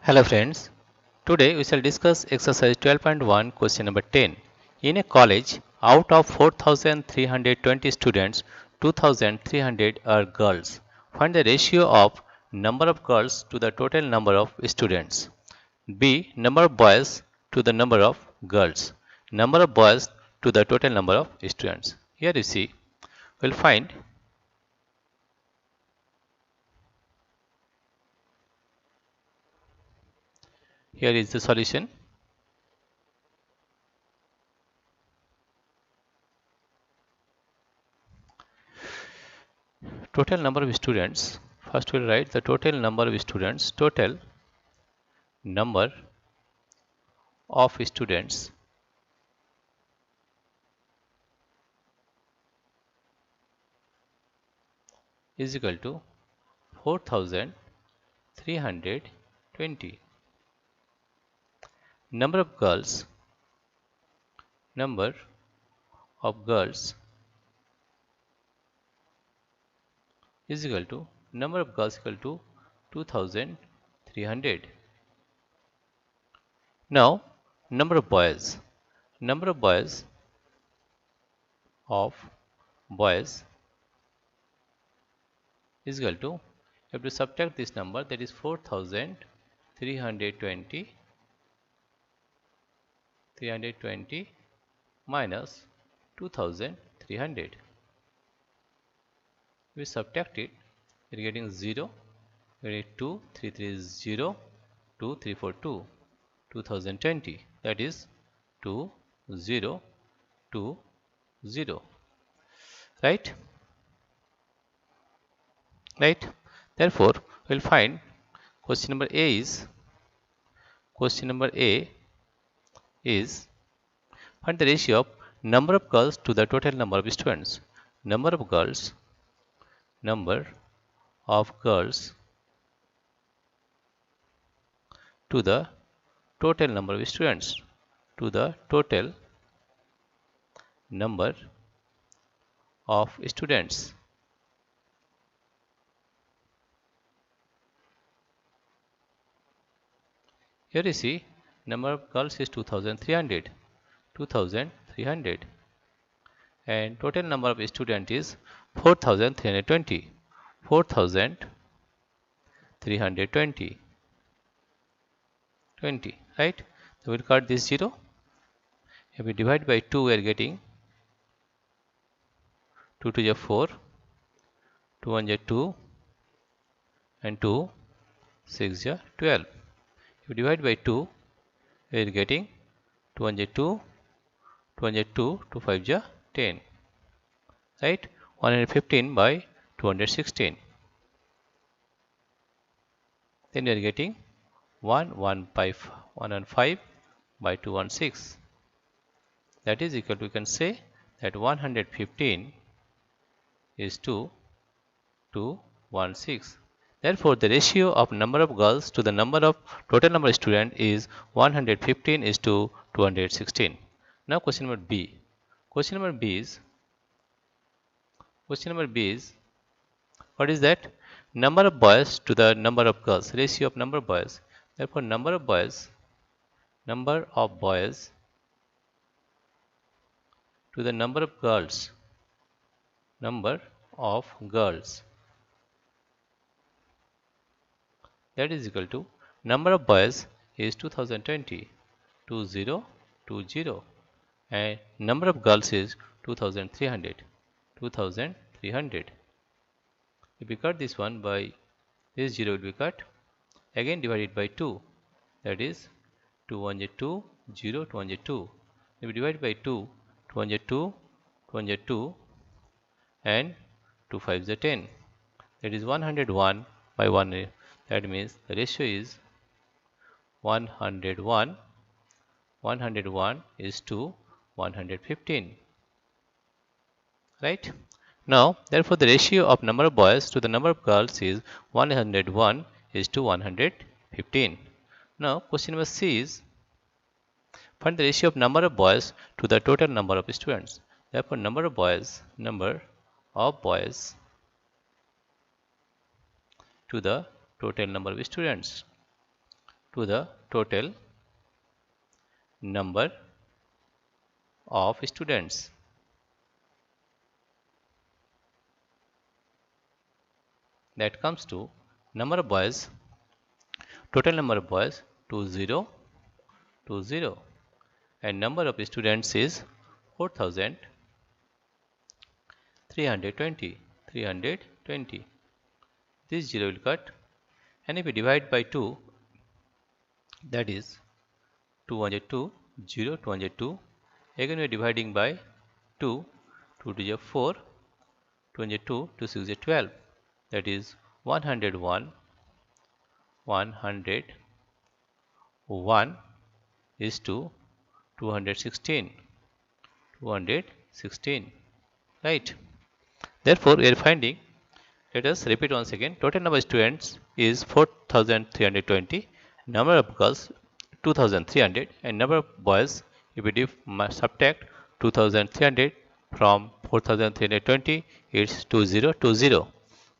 Hello friends, today we shall discuss exercise 12.1 question number 10. In a college, out of 4,320 students, 2,300 are girls. Find the ratio of number of girls to the total number of students. B. Number of boys to the number of girls. Number of boys to the total number of students. Here you see, we'll find here is the solution. Total number of students. First we'll write the total number of students. Total number of students is equal to 4,320. Number of girls is equal to number of girls equal to 2,300. Now number of boys of boys is equal to, you have to subtract this number, that is 4,320 minus 2,300. We subtract it, we are getting 0, we get 2, 3 3 is 0, 2 3 4 2, 2020, that is 2 0 2 0, right? Therefore we'll find question number A is find the ratio of number of girls to the total number of students. Number of girls to the total number of students. To the total number of students. Here you see, number of girls is 2,300, and total number of students is 4,320, right? So we'll cut this 0. If we divide by 2, we are getting 2 to the 4, 2 1 is 2, and 2 6 is 12. If we divide by 2, we are getting 2 1 is 2, 2 1 is 2, 2 5 is 10, right? 115 by 216. Then we are getting 115 by 216. That is equal to, we can say that 115 is to 216. Therefore, the ratio of number of girls to the number of total number of students is 115 is to 216. Now question number B. Question number B is what is that? Number of boys to the number of girls. Ratio of number of boys. Therefore, number of boys to the number of girls. That is equal to, number of boys is 2020, 2020, and number of girls is 2,300. If we cut this one by this 0 will be cut, again divided by 2, that is 2 1 is 2, 0 2 1 is 2. If we divide by 2, 2 1 is 2, 2 1 is 2, and 2 5 is 10. That is 101 by 1. That means the ratio is 101 is to 115, right? Now therefore the ratio of number of boys to the number of girls is 101 is to 115. Now question number C is find the ratio of number of boys to the total number of students. Therefore number of boys to the total number of students. to the total number of students. That comes to number of boys, total number of boys 2020, and number of students is 4320. This 0 will cut, and if we divide by 2, that is 202, 0, 202. Again we are dividing by 2, 2 to the 4, 22, 2 6 is 12. That is 101, 101 is to 216, 216, right? Therefore, we are finding, let us repeat once again, total number of students is 4320, number of girls 2300, and number of boys, if we subtract 2300 from 4320, it's 2020.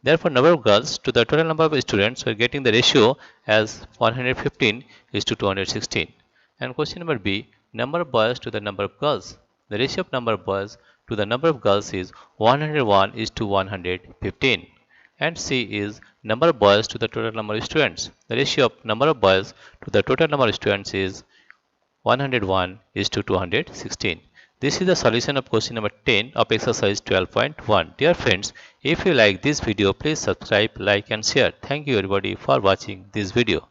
Therefore, number of girls to the total number of students, we are getting the ratio as 115 is to 216. And question number B, number of boys to the number of girls. The ratio of number of boys to the number of girls is 101 is to 115. And C is number of boys to the total number of students. The ratio of number of boys to the total number of students is 101 is to 216. This is the solution of question number 10 of exercise 12.1. Dear friends, if you like this video, please subscribe, like and share. Thank you everybody for watching this video.